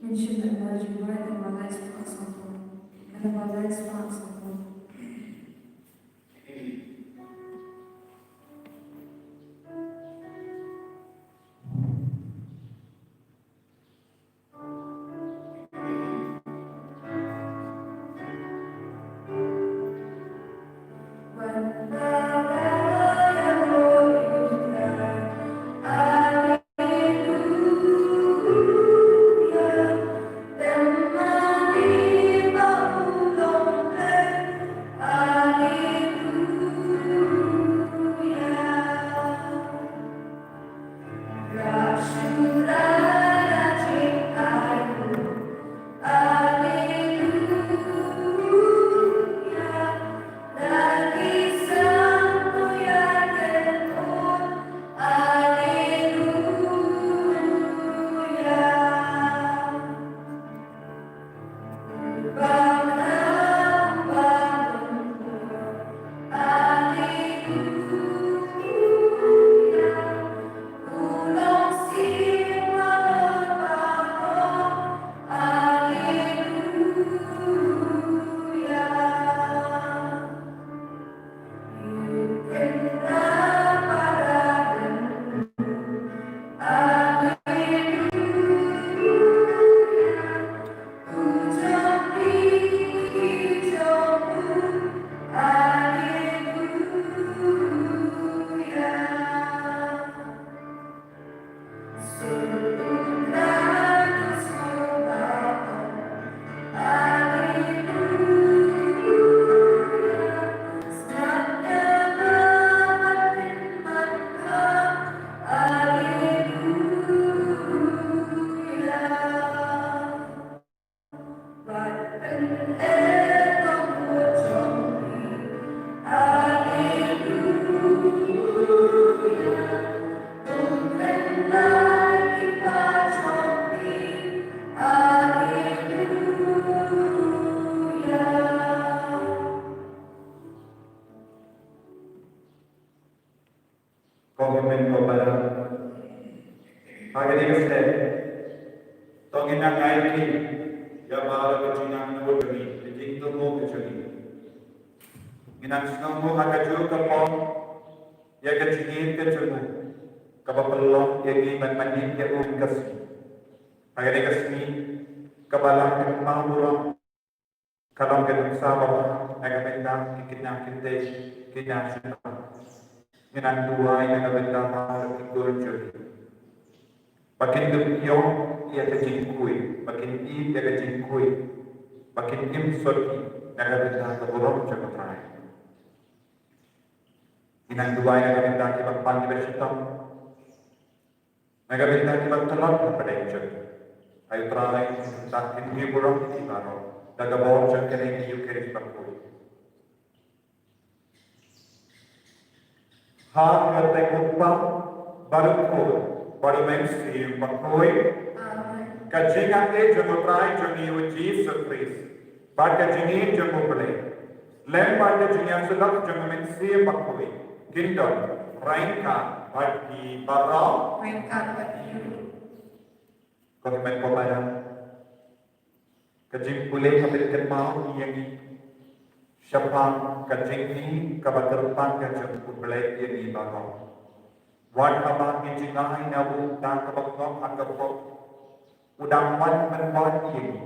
Enche da de glória e malés passam. Era malés passam. Movimento para Agregate Tongina Kaiki Yamara Vajina Nurmi, the Jingle Mokachuni. In Ansnomo Hakaju Kapon, Yagachini Kachumu, Kapapalong Yagi Manmani Yabu Kasi, Agregasmi, Kabalang Mamuram, Kalam Sabah, Agamenda, Kidnapin, Kidnapin. Minanduai na kabenda Gurjuri. Makin dumiyo ia kejingkui, makin I ia kejingkui, makin im sorti na kabenda kaburong cakotrai. Minanduai na kabenda kibang panibasitam, na kabenda kibang talak na padaycho. Ayo try takin ni burong kibaro, nagabor siya kanay ni Yukeris Pakui. Har bertekukpa barukul baru mainstream bakoi kajian ke jomotrai jomi uji surprise pada jini jomobele lem pada jini asulak jomi mainstream bakoi kingdom rainka bagi barau komitmen komayan kajing pulih kabitkan mau yang Syapang kajingni kabaterpan kajing kubelai yang ibagau. Wan kabang kijingai nabu dan kabangong akabok. Udang man menwan ini,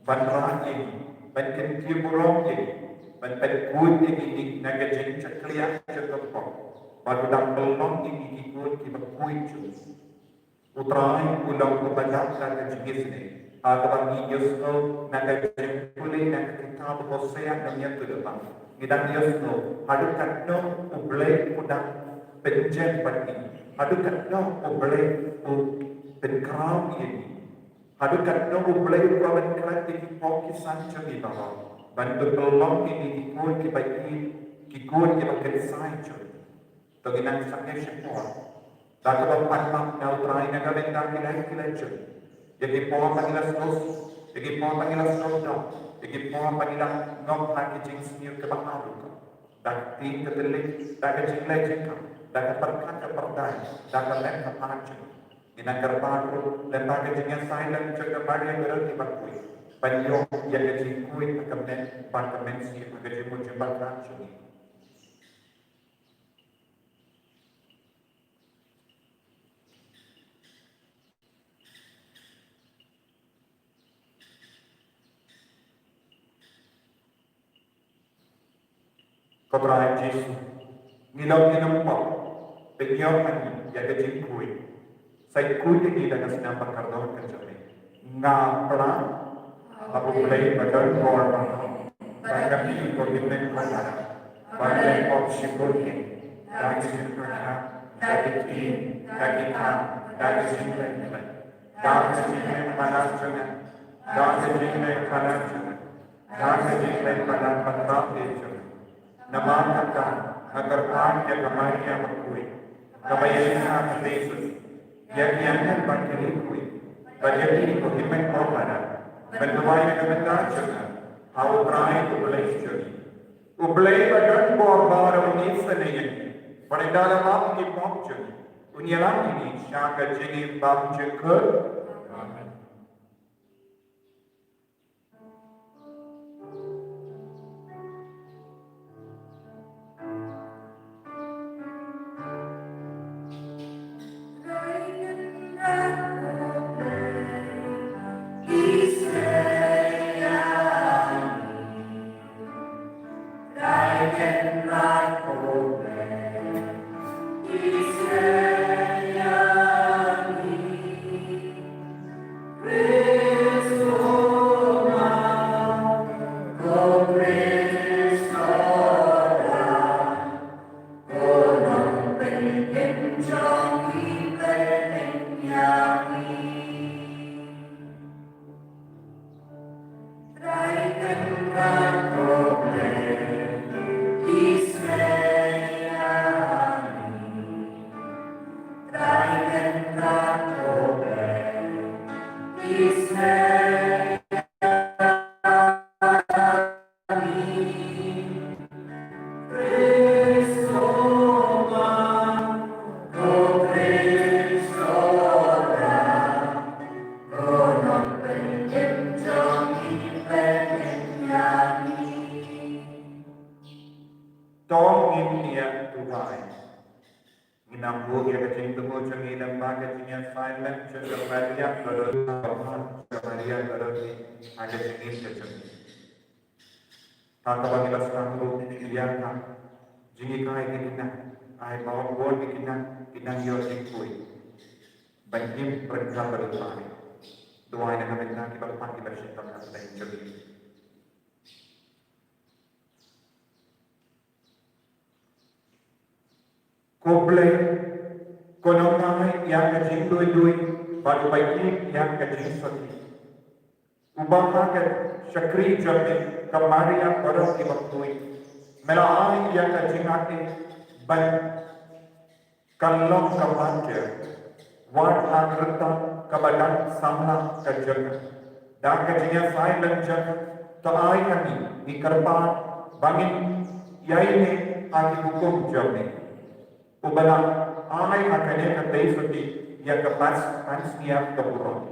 banran ini, bankin tiburong ini, banpen kuit ini nagajing cakliah cakapok. Badudang belong ini ikut kibakuit cus. Utrai ulang kebanyak kajingis ni. Agabang Yusno nagajing puli nagkitab Hosea namanya tu depan. Ngidang Yusno hadukan no ublay udang penjen pati. Hadukan no ublay penkrau ini. Hadukan no ublay ukawan kerat di pokisan cumi bawah. Bantu pelong ini ikut kibaki kikut kibakan sai cumi. Toginang sakya syapor. Dakabang patmak na utrai nagabendang kilay cumi. Jadi pohon panggil terus, jadi pohon panggil terus dong, jadi pohon panggil ngom haki jing senior ke bawah itu, dak tim ketelik, dak jing lejeng, dak perkat ke perdai, dak lem ke panjang. Ina kerpatu lembaga packaging silent jaga Maria berarti bakui. Banyo yang kecil kui kemen partemen si packaging mu jembatan sini. Keberadaan Yesus, ngilau kinampak, penyokan yang kecil kui. Saya kui ini dengan senang berkardon kejami. Ngapla, aku boleh badan korban. Saya pilih komitmen mana, badan opsi boleh. Dari sempurna, dari tim, dari ham, dari sempurna. Dari sempurna mana jangan, dari sempurna mana jangan, dari sempurna mana patah jangan. Namakan agar Anda kembali yang berkuih, kebayaan Yesus, yang dianggap bagi kuih, bagi ini komitmen korban, menduai kebenaran juga, hal terakhir ubelai jadi, ubelai badan korban unik senenya, pada dalam apa yang jadi, unyalah ini syaka jadi bab jeker. Inambu yang kecil temu cengi dan packagingnya silent cengi Maria berarti Maria berarti ada cengi cengi. Tata bagi lasang lu dibiarkan jingi kai kita ai bawa buat kita yo sikui. Banyak perkara berlaku. Doa yang kami kita berpati bersyukur atas cengi. Koble konomai yang kecil dui baru baik yang kecil soti. Ubah ke syakri jadi kemari yang baru dibaktui. Melalui yang kecil hati ban kalong kebaca wat agrta kebadan samla kerja. Dan kecilnya saya lenjak taai kami di kerpan bangin yaini agi hukum jami. Ubala ay akannya katay suti yang kepas pansnya keburung.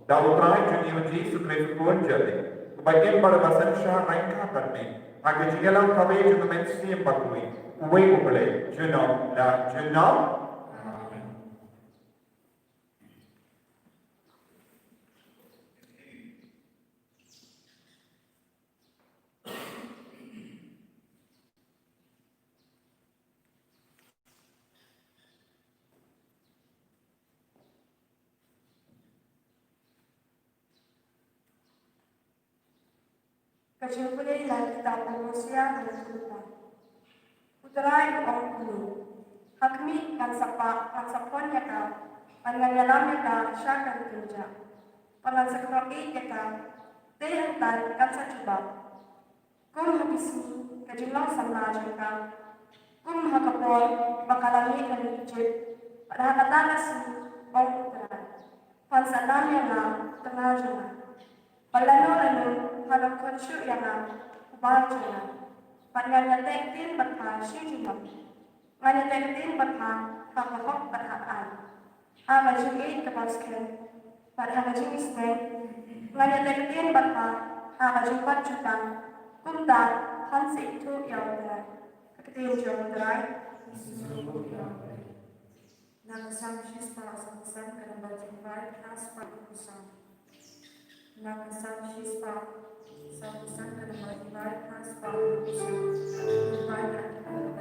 Dalam terakhir jadi Yesus Kristus pun jadi. Bagian pada bahasa Syah rangka kami. Agar jikalau kami juga mensi yang bakui. Uwe ubale jenam dan jenam. Kajempulai lagi kita manusia dan Tuhan. Uterai orang kuno. Hakmi kan sapon ya ka. Panganyalam ya ka syakan kerja. Pangansakroki ya ka. Tehantan kan sacuba. Kum habisi kajilang samlajan ka. Kum hakapol bakalami kan hijib. Pada hakatanas orang uterai. Pansanam ya na tengah jangan. Palano-lano halang konsyo yana ubal jana. Panyanyatek batha syujumam. Nganyatek batha hakahok bathaan. Hangajing 8 kapasken, pat hangajing isnen, nganyadektin bata, hangajing 4 jutang, kumda, hansi itu yaudara. Keketin jaudara. Nakasam shispa sakusan kadambajing vai khas pakusan. Nakasam shispa sakusan kadambajing vai khas pakusan. Vai kadambajing.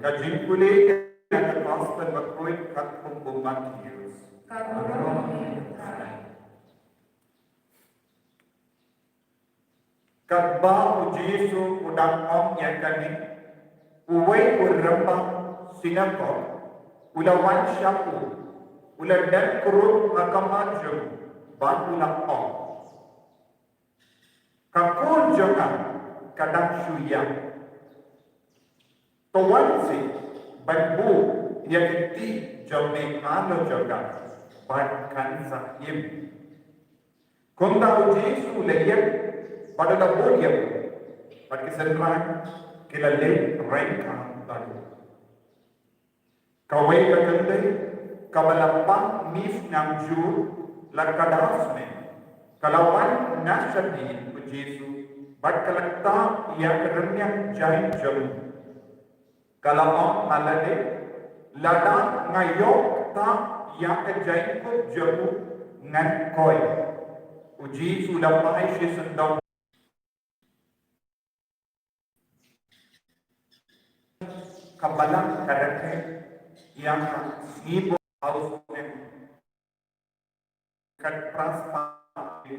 Kajingkuli yang Pastor berkuit kat pembuman Yesus. Kat ba Yesus udang om yang kani, uway uramba sinagog, ulawan syaku, uladan kurut makamajum, ban ulang om. Kakul jangan kadang syuyang, Tuan si banbu yang keti jomne ano joga bahkan sahim. Konda Jesu leyan pada bodiam pada kesentraan kilale rengka baru. Kawai kakande kabalapang mis namju lakadasne kalawan nasyadin ku Jesu bad kalakta ia kerenya jain jom kalawang malade lada ngayok ta ia jain ku jamu ngan koi uji sudah pai si sendong kabalang kadake yang sibo harus kat praspa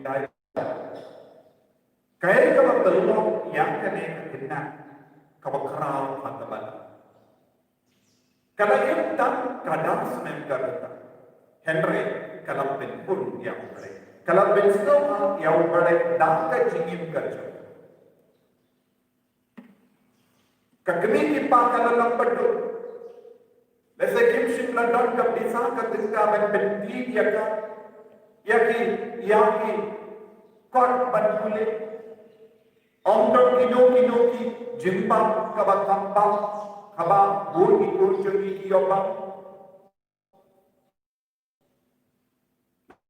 dai kaya kabatulong yang kene kena kabakrao hataban kada yunta kadang semen karata Henry kalapin pun yang bere kalapin semua yang bere daka jingim kerja kakmi ki pakala padu lese kimshim ladon ka bisa ka tinka ben benti yaki kot banule ondor kino ki jimpa kabakampa kaba boni kurjoni ki yoba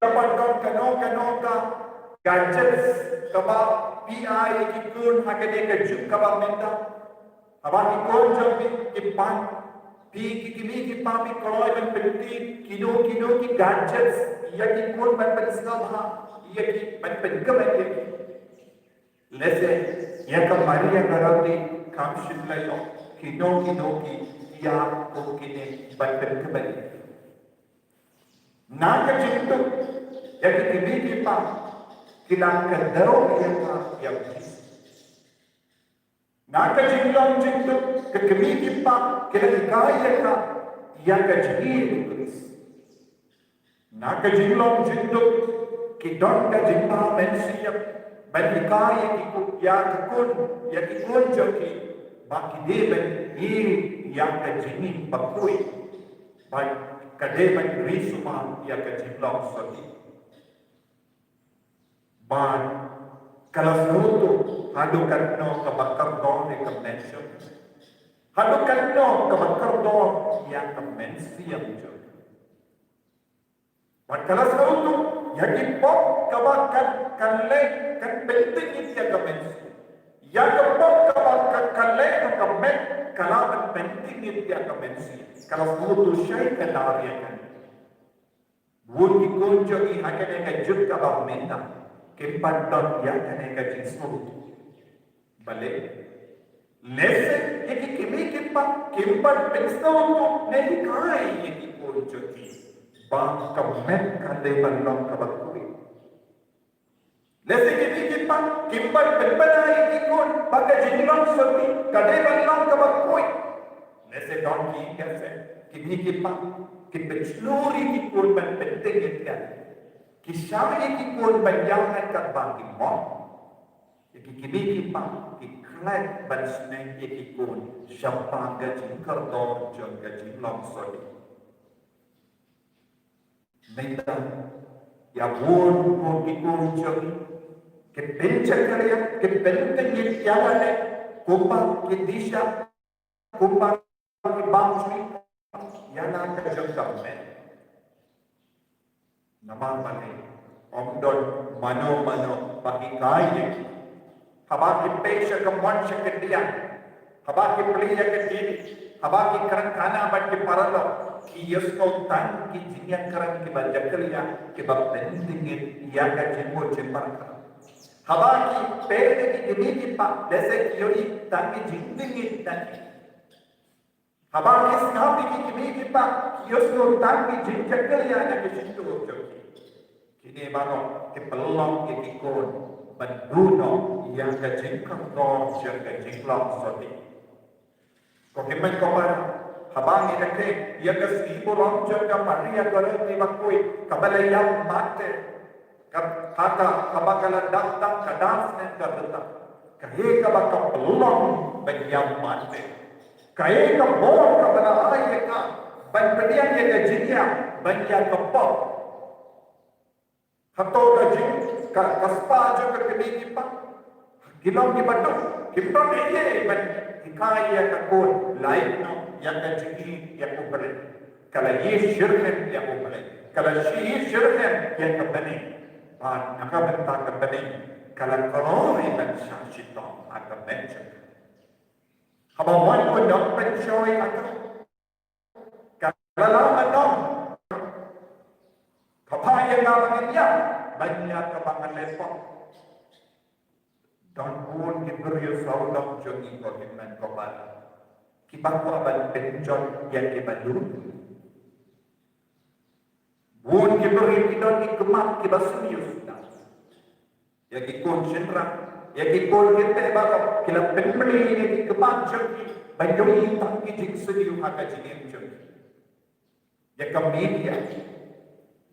kapandon kano ka gadgets kaba pi ki kun hakene ka juk kaba menta kaba ki kurjoni ki pan pi ki papi koloi ben benti kino ki gadgets yaki kun ben bersama yaki ben kemen lese yaka Maria garati kamshimlayo kino ki ya ko kine ben kemen naga jintu yaki ki pa kilang kadaro yaka yaki naga jintu ki pa kilang yaka yaka jiri Nakajilong jinduk kidon ka jimpa mensiyap balikaya yakikun joki bakideben yakajinin bakui baik kadeben risuma yakajilong soti ban kalasruto hadukan no kabakardon e convention hadukan no kabakardon yakamensiyap joki Makalas na ito, yagin po kabakan kanlay kan penting itya kamensi. Yagin po kabakan kanlay no kamen kalaban penting itya kamensi. Kalas na ito siya'y kalarya kan. Buti kunjo ihakane ka jud kabang mena. Kimpandot yakane ka jinsmo. Balik. Lese, yakikimikip pa, kimpan pensta ito, nahikay yakikunjo ki. Bang kamet kandai bandong kabakui. Lese kini kimpal penpenai ikut bagai jinglong soti kadai bandong kabakui. Lese donki kese kini kimpal seluri ikut ban penting itu. Kisah ikut banyangan kat bangki mo. Jadi kini iklat ban seneng ikut siapa gajing kerdor jong gajing long soti. Menta ya won ko kikunjong ke penchakariya ke pentengit yawale kupa ke disha kupa ke bangsi yana ka jangkamme naman mane omdon mano pakikai haba ki pesha ka mancha ke dia haba ki pliya ke dini haba ki kana bat ki paralo Kiyosko tan ki jinyan karan ki bajakaliya ki pentingin iya ka jimbo jembarka haba ki pere ki gini ki pa dese kiyori tan ki jindingin tan haba ki skapi ki gini ki pa kiyosko tan ki jinjakaliya na ki jindu joki kini mano ki pelong ki kikon banduno iya ka jingkang dor jaga jinglong soti ko kimen komar habang inake yakas ibu romjo ka Maria gore ni bakui kabalayam mate kata kabakala datang kadang nen kadata kahe kabaka pelong benyam mate Kaya ka bon ka bala ay ka ban pedian ye ka jinya ban ya ka pop. Hato ka jing ka kaspa jo ka kini ki pa. Kilong ki batu. Kimto ne ye ban hikaya ka kon lain no ya ka jingi ya ko bale. Kala ye shirhen ya ko bale. Kala shi shirhen ya ka bani. Ba nakabenta ka bani. Kala koroi ban shashito aka mention. Kabawan ko dok pencoy ako. Kalalaman dok. Kapaya nga maganya. Banyak kapangalepon. Don't pun kiburiyo sa ulong jogi ko himan ko bala. Kibako aban pencoy yang kibadun. Buon kiburiyo kidon ikumat kibasunius na. Yang ikon sinrak. Yang ikon kita bago kila penbeli ini kepanjang bayoyi tangki jingsu di uha kajingin jeng. Yang ke media,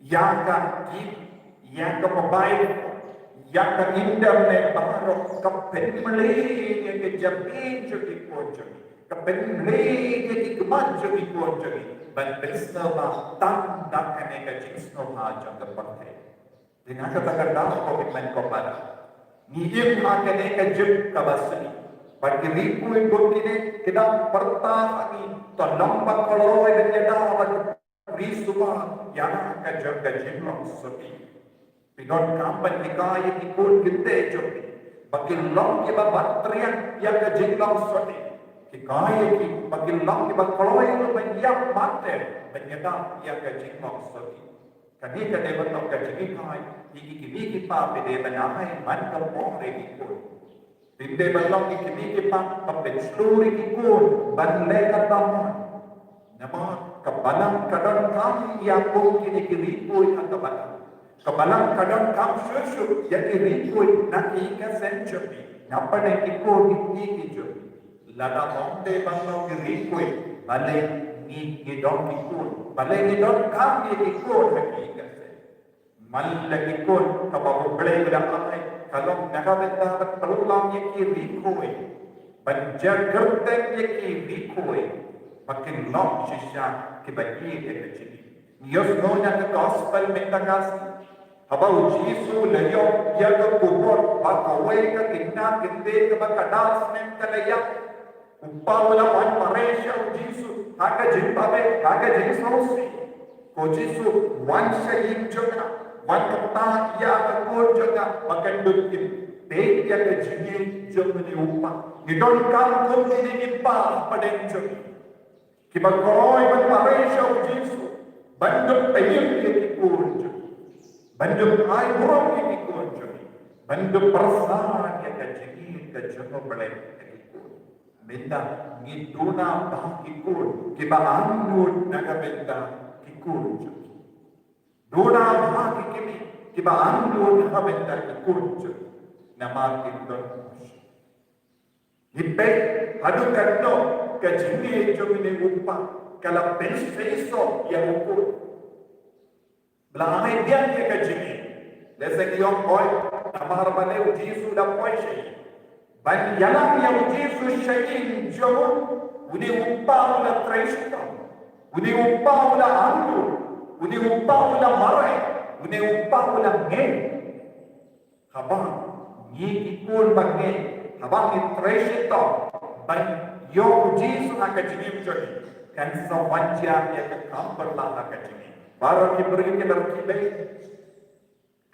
yang ke TV, yang ke mobile, yang ke internet bago ke penbeli ini kejapin jeng ikon jeng. Ke penbeli ini kepanjang ikon jeng. Ban bersama tanda kene kajingsu ha jeng kepanjang. Dengan kata ko himan ko bala. Nihim hakene ka jib kabasani. Bagi ribu ikutine kita pertahani to lambat koloi dan kita akan risupa yang ka jib ka jimlong sopi. Pinon kampan hikaya ikut kita jopi. Bagi long kiba batrian yang ka jimlong sopi. Hikaya ki bagi long kiba koloi itu menyak mate dan kita yang ka jimlong sopi. Kani ka dewa to ka jimlong iki pa pede banahay man ka pore ikon. Dinde balong iki pa papetsluri ikon banle ka tamon. Nama kabalang kadang kam yakong kinikiripoy ang kabalang. Kabalang kadang kam syusyo yakiripoy na ika century. Napanay ikon ikidyo. Lada onde balong kiripoy balay ngidong ikon. Balay ngidong kam ikon hakika. Malaki kon kapabublay bilang ay kalong nakabenta at palulang yaki rikoy banjar gerteng yaki rikoy makin long siya kibagi ekachini Diyos no na ka gospel mentagasi habau Jisu layo yaga kubor bakaway ka kinna kinde ka bakadas mentalaya upawala man paresya Jisu haka jimpabe haka jinsosi ko Jisu wansa yimjona Wan kata ia akan jaga makan dukin. Teh ia kejini jom meniupa. Nidon kan kum ini nipa pada jom. Kiba koroi ban paresya Jisu. Bandung ayam ia dikurja. Bandung ay burung ia dikurja. Bandung perasaan ia kejini kejama belai dikur. Benda ngiduna bah dikur. Kiba anut naga benda dikurja. Dona haki kimi kiba andun habenta ikurja nama kindon hippe hadu kaddo kajini jomine uppa kala penseso ya ukur belahai dia dia kajini lesek yong boy namar bale Jisu da boy shay ban yalam ya Jisu shayin jomo uni uppa ula treshta uni uppa ula andu Uni upah ulang marai, uni upah ulang ngel. Habang ni ikul bagay, habang itresh ito, ban yung Jisu akajinim jodi, kan sa wanja ya kakamper lang akajinim. Baru kiberi kita kibay,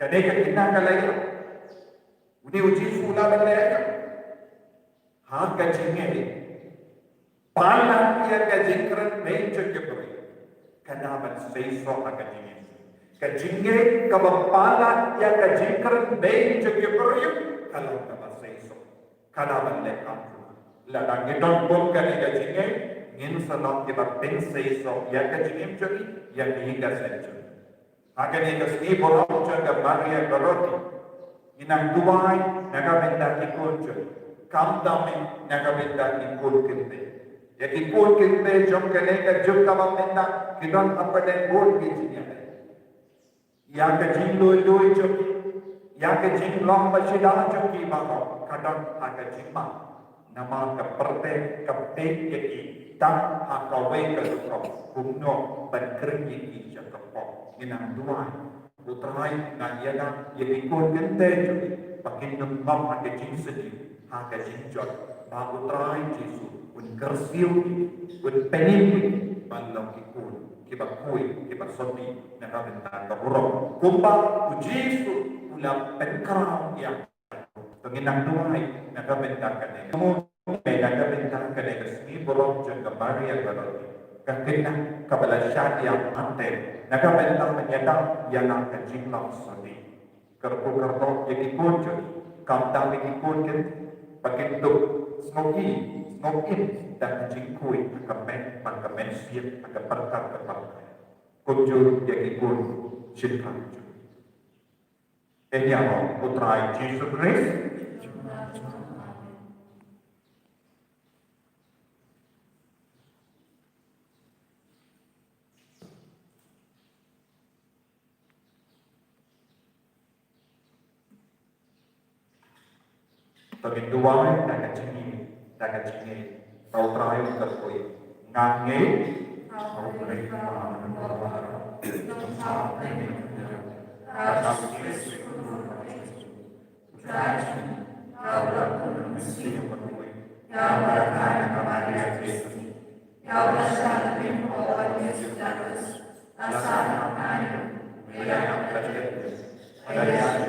kaneka kinakalaya, uni Jisu ulang balaya, hakajinim. Palang ya kajikran menjod kiberi. Kanaman seiso akajingin. Kajingin kabapala ya kajingkran bayi jagiburiyo kalau kaba seiso. Kanaman lekam. Ladang gidon pun kani kajingin ngin salong kiba pin seiso ya kajingin jagi ya niga senjo. Agan ikas ni borong jaga Maria Goroti. Inang duway nagabenda kikun jagi. Kamdami nagabenda kikun kinte. Yaki kul kinte jom kene ka jom ka mamenda kidon apade bol kijinya ya ka jin loy loy joki ya ka jin long bashida joki ba kadon ha ka jimma nama ka perte ka pe yaki tak hakawe kalukok kumno berkerja jakapok inang duai utrai ngayana yekikun gente jui pakin numpam hake jinsedi hake jinjot ba utrai jisu un kersiu un penimpi balong kikun kibakui kibasodi nakabentan kaburok kumpa ujisu ulang penkarang yang penginang duai nakabentan kane kaya nagabintang ka na kasmi burong dyan kamari ang garoti. Kakina kabalasyan yang ante. Nagabintang manyatang yang ang kajinglang sodi. Karpo-karpo yang ikon dyan. Kamtang ikon dyan. Pagkindog smokin dan kajingkuy pagkamen siyat pagkaparkar kapag. Kunjur yang ikon siyatang dyan. Kaya mo, utray Jesus Christ. Pagkinduway, dagat cini, tau terakhir terkui, ngangi, tau beri pemahaman berwarna, tempat ini rasa Yesus Ujaji, kau lakukan mesti memenuhi, kau berkata kepada Yesus, kau bersama dengan orang Yesus Kristus, asal kayu, yang terjadi, ada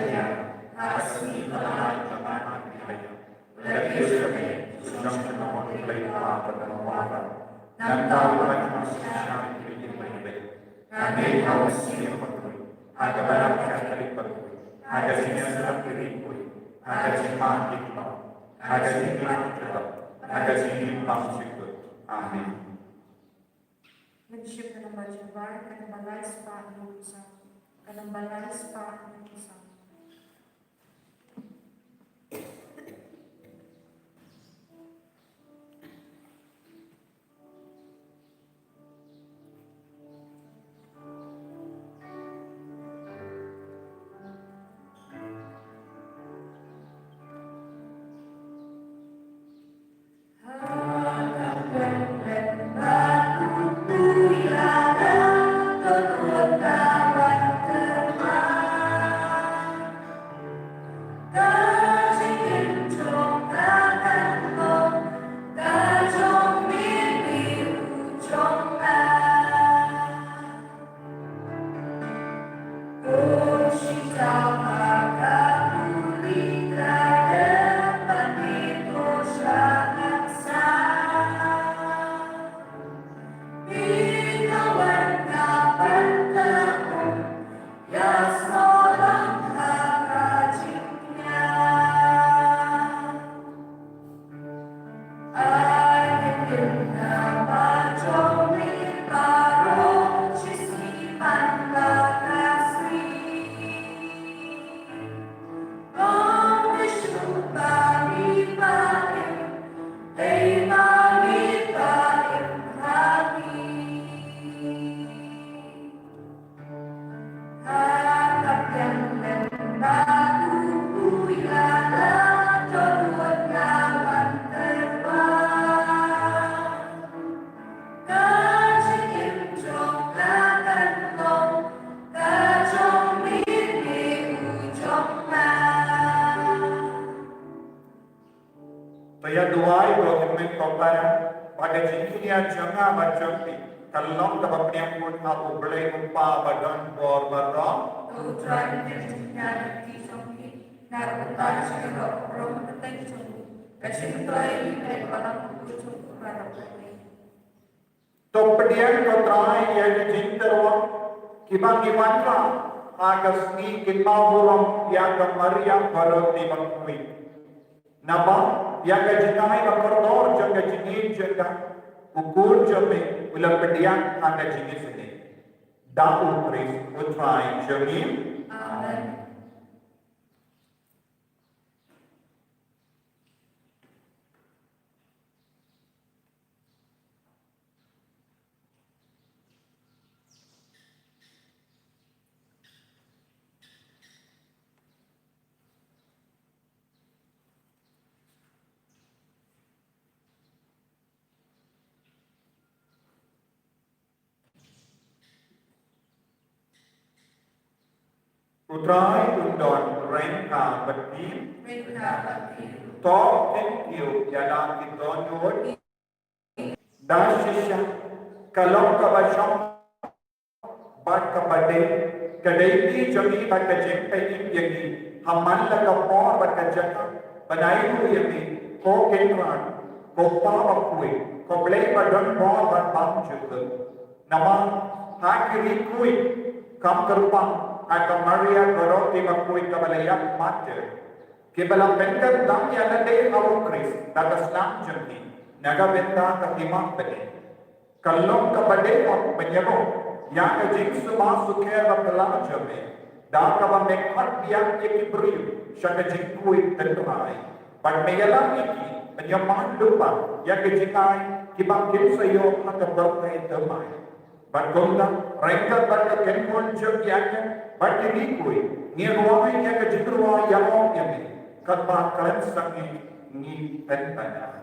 yang kasih Tuhan Sudah semua mulai apa dan apa dan tahu manusia itu baik-baik. Kami tahu siapa betul. Ada banyak yang terlibat. Ada siapa sedang terlibat. Ada siapa kita. Ada siapa kita. Ada siapa kita. Amin. Mensyukur dan berjumpa dan balai sepak Nusa. Dan balai sepak Nusa. Jangan macampi. Kalau kita berniat pun aku boleh umpa badan berbarang. Tuhan dengan di sini, narutan sekarang orang bertanya sini. Kasih Tuhan dari orang berkucu kepada kami. Topedian kontrai yang dijinterwa kiban-kibanka agas ni kimaburang yang Maria baru dimangkui. Nama yang kajinai bakordor jaga jinin jaga ukur jame ulang pedian aga jinin sini. Daun Kris utrai jamin. Amen. Utrai undon rengka betim, Rengka bagi to enkiu yalang kitonod, dasisya kalong kabashong bat kabade, kadaiti jami bat kajeng petim yagi, haman laga por bat kajaka, banaimu yagi, ko kenran, ko pawakui, ko blay badon por bat bang juga, nama hakiri kui, kam kerupang, atau Maria Goroti makui kabalayak mate, kibala pengkat dam yalade awu Kris, dagas nam jami, naga benta katimah pede. Kalong kabade on penyero, yang kajing semua sukher berkelam jame, dah kawa mekhat biang yekibriu, syaka jingkui tentuai. But meyalam iki, penyaman lupa, yang kajingai, kibang kim sayo hata berkai temai. But gongga, rengka barka kenkon jam yaknya, but dirikui, ngiruai yang kajingruai yang om yami, katba kalian sangi ni pentanya.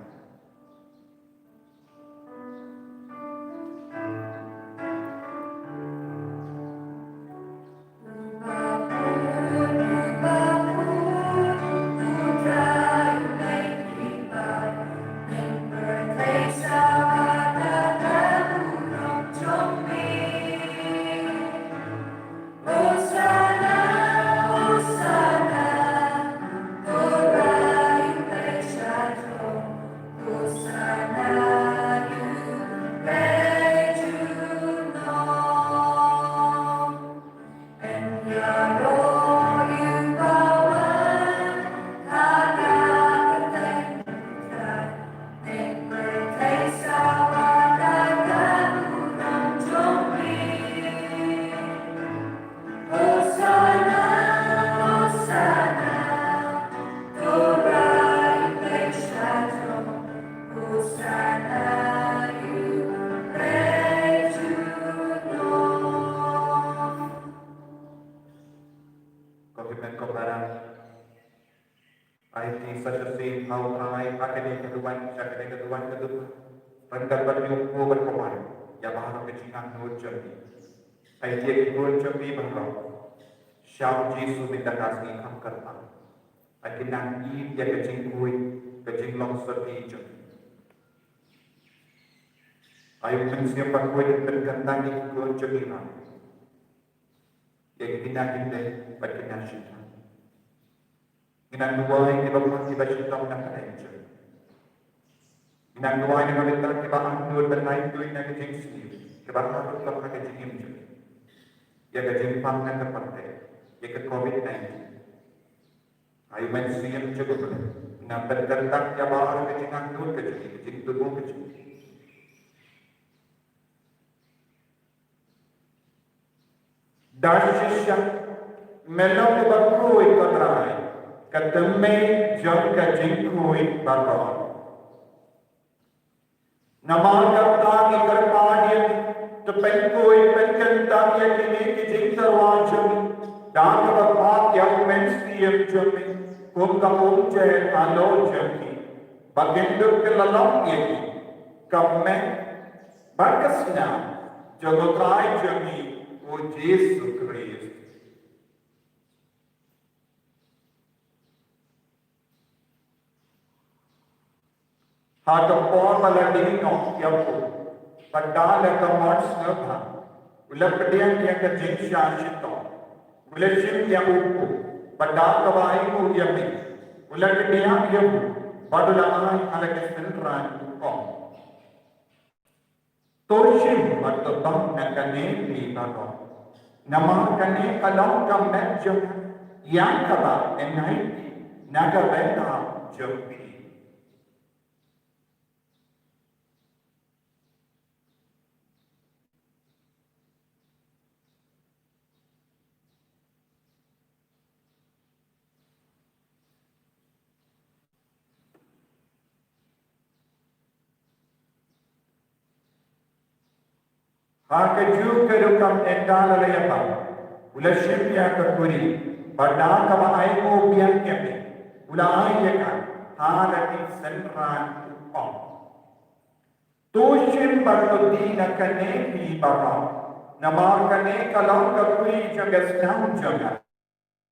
IT such a same how high academic keduan kedua rengkat berjumpa berkemarin ya bahasa kecingan nur cerdi IT nur cerdi bahwa syam Yesus minta kasih ham kerta akinang i dia kecing long serdi cerdi ayu mensiapkan kue terkentang di nur cerdi ya kita bagian syaitan Ginagawa iba pang iba siyang nakarenjo. Ginagawa iba nito iba ang doon na doon na kajing sleep. Iba harus lang kajing imjo. Ya kajing pang na kapante. Ya ka COVID-19. Ay man siyang juga pala. Na bertertak ya bahar kajing ang doon kajing tubuh kajing. Dasisya melong iba kruy katray. Katame jam kajing kui baron. Namaga tani karpanian tepengkui penkentang yang kini kijing terwajami. Dan kebapak yang mensiam jami. Kum kapumce alo jami. Baginduk kelalong ini. Kame barkasna jagotrai jami. O Yesus Kristus. Hata por malading no yapu, padala kamars nabha, ulapadiyan yang kajing syashito, ulashim yang upu, padal kawai mu yami, ulapadiyan yapu, badulamay alagasinran upong. Toshim matutong na kane libago, namang kane kalong kamedyo, yang kaba enay nagabenta jopi. Hakaju kerukam endala layapa, ulashim ya kakuri, padaka maaimu biang kemi, ulai yakan, halati senran upong. Tushim bartudi na kane pi baba, namar kane kalong kakuri jagas nam jaga.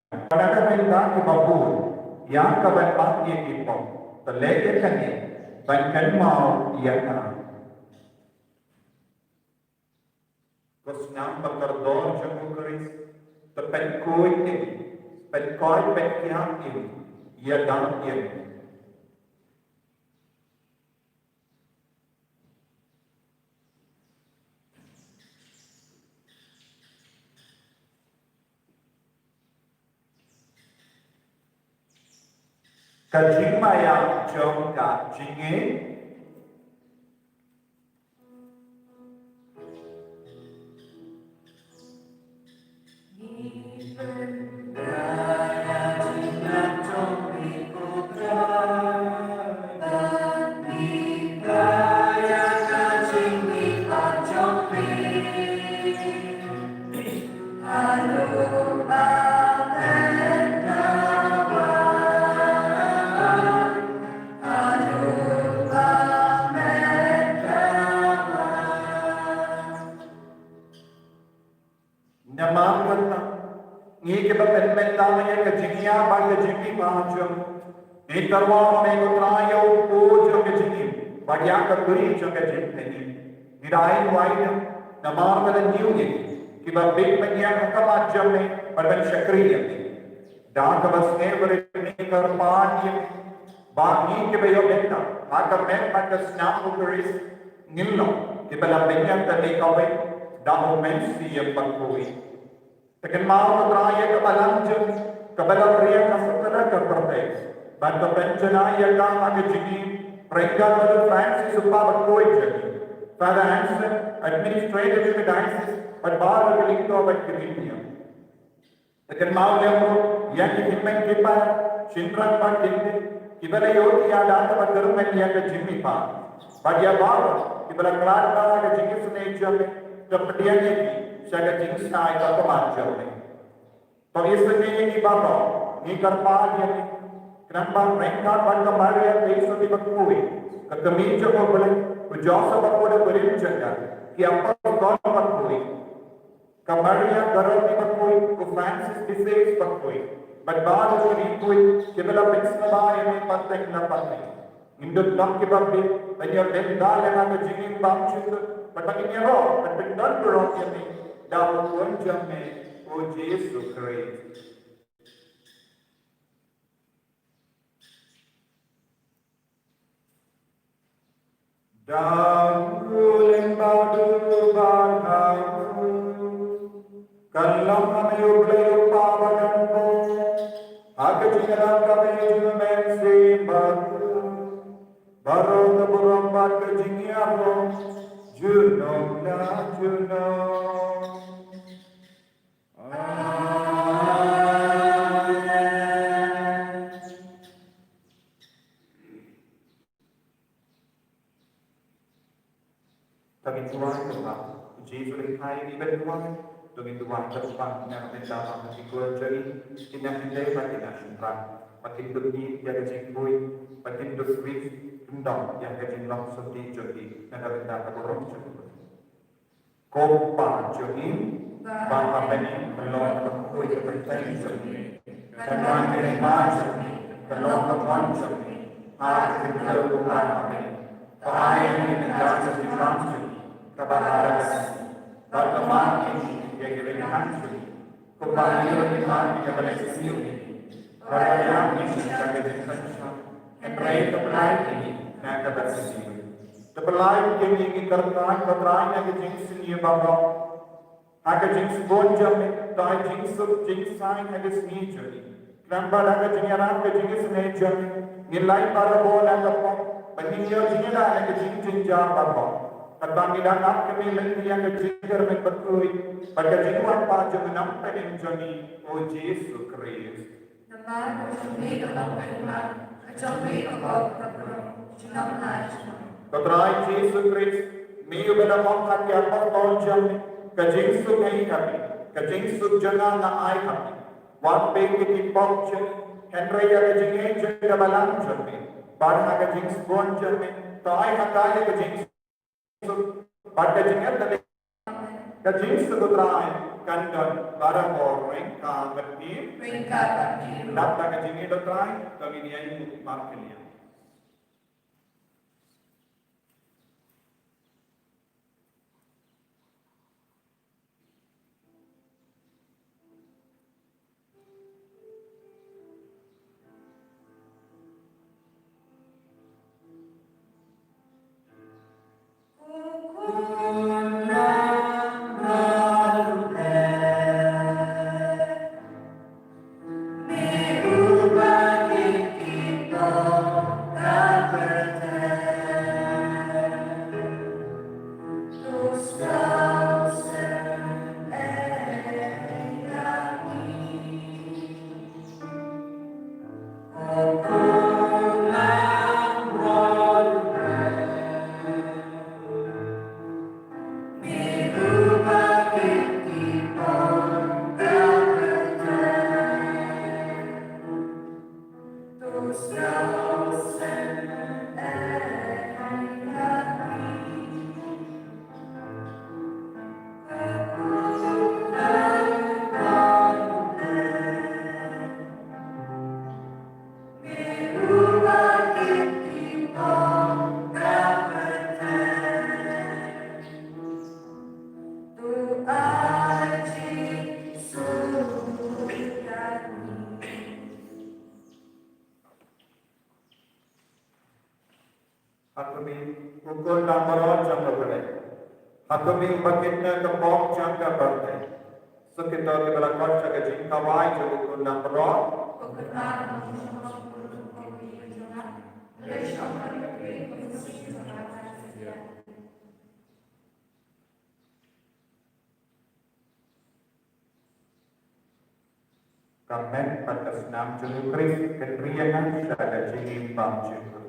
Pada benda ke babur yang kawan pak ye ki pom terleke kan ni ban mau ia na Kosnam bakardor jamu keris tepen koi ni pen koi pen kiam ni ia dam ye Kajing maya jom ka jinge Namamata ni ke pen tamanya ke jingia ba ke jingi mahajum ni tarwa me ko trayo ko jo ke jingi ba ya ka kuri jo ke jingi ni rai wai namamata niu ni ki ba big penya ka majum me ba ben shakriya da ka bas ne bere ni kar paani ba ni ke be yo betta aka men ba ka snap ko kuris nilno ki ba la penya ta ni ka we da moment si ye pa koi Tekan mau teraya ke balanjut, ke balang pria kasutera ke pertes. Bantu penjana ia kang ada jigi, mereka baru Francis upah berkoi jadi. Father Hansen, administrator of the diocese, but bar of the link of activity. Tekan mau lemu, yang dihimpang kipa, Shindran pa kindi, kibala yoti ada apa kerumen yang ke jimi pa. Bagia bawa, kibala kelata ke jigi sunai jami, kepedian ini, saya jing sai ka pemajau ni. To isne ni bapa ni karpa ni kenapa mereka pada Maria Yesus di bakui ke kemeja ko boleh berjasa pada berim jaga ki apa God bakui ke Maria garot di bakui ko Francis di Sales bakui but baad ni koi kebela pixna ba ni patek na patek indut tak ke babbe banyak benda yang ada jingin bang chut but ini ro but benar berok ni dalam kunjungnya oh Yesus Kristus. Dan lembadu bangau, kalau kami ubah pawakan pun, aku jangan kami jumen sembadu, baru keberombat kejingiamu, junom la junom. Tapi Tuhan tetap Yesus hai di Tuhan, demi Tuhan tetap yang benda masih kucari, tidak hindai bagi nasional, makin demi yang jingkui, makin demi undang yang kejinlang sedih jadi, dan benda terburuk jadi. Kompa jadi, bapa beni belum berkui kepentingan jadi, Tuhan terima jadi, belum kepan jadi, hati berdoa amin. Tuhan ini menjadi Tuhan jadi. Kebahagiaan, berteman ini yang diberikan suri, kembali beriman kepada sisi ini, berayam ini sebagai destinasi, entrai kebelai ini yang kepada sisi ini. Kebelai yang ingin terkait keterangan yang jenis ini bahawa, agar jenis bonjam dan jenis sain yang seni jadi. Kenapa agar jenis seni jadi, nilai para bola kapal, peninggal jenis yang jenis bahawa. Katang ilang kami lagi yang kecil men berkui pada jiwa pajak menampak enjoni o Yesus Kristus. Nama kami dalam firman, kami engkau berdoa, jangan lagi. Katrai Yesus Kristus, miu pada mangkat yang pertolongan, kejengsu kami, kejengsu jangan naai kami. Wape kita pokcen, Henrya kejengeng jaga balang jami, pada kejengsu bon jami, taai hakai kejengsu. Pada jengat tadi, kajing sebutrai, kandon barang orang kabarni Ringka Bandi, dapta ka jini dotrai kami ni ayu markelia. Hakumi ukul nambaron jangka balik. Hakumi bakitna ke bom jangka balik. Sekitar di belakang jaga jingka wai je ukul nambaron. Kamen atas nam jelukris ketriangan jaga jingim bam jengkul.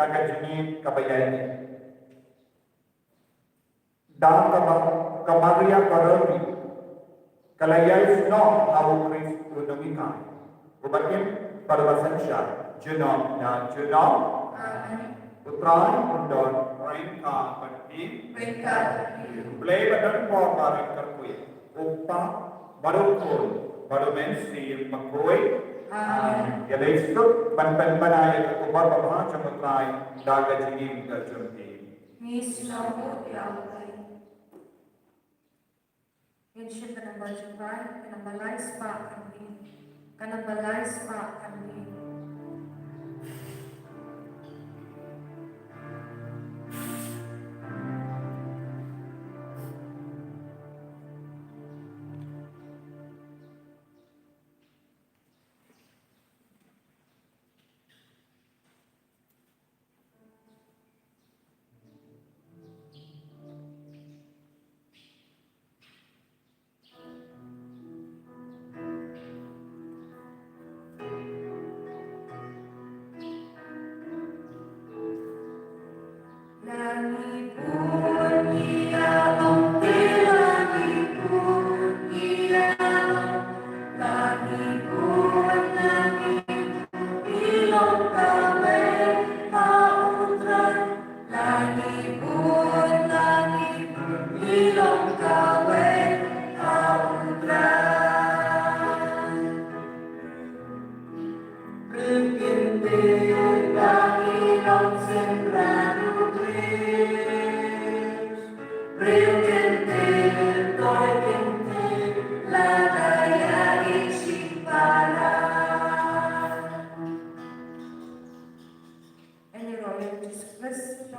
nagajini kabayani. Dan kamaria karami, kalayay no au Kristo namika. Ubatin parvasensya, jenom na jenom, Amen. putran undon, ringka pati, Mereka play badan po paring karkuy, uppa, barukul, barumensi, magkuy, Amen. Yalaisut banaya kubar babha chamutrai daga jinim gajumti. Misnamu diawai. Insya kanambal jumpai, kanambalai spa kami, kanambalai spa kami. Langit bunyi alam, langit bunyi alam, langit bunyi ilong kawe mautran, langit bunyi ilong kawe mautran. Berkintir langilong sembrano Berkintir, toy kintir, ladaya isiparan. Any royal Jesus Christ,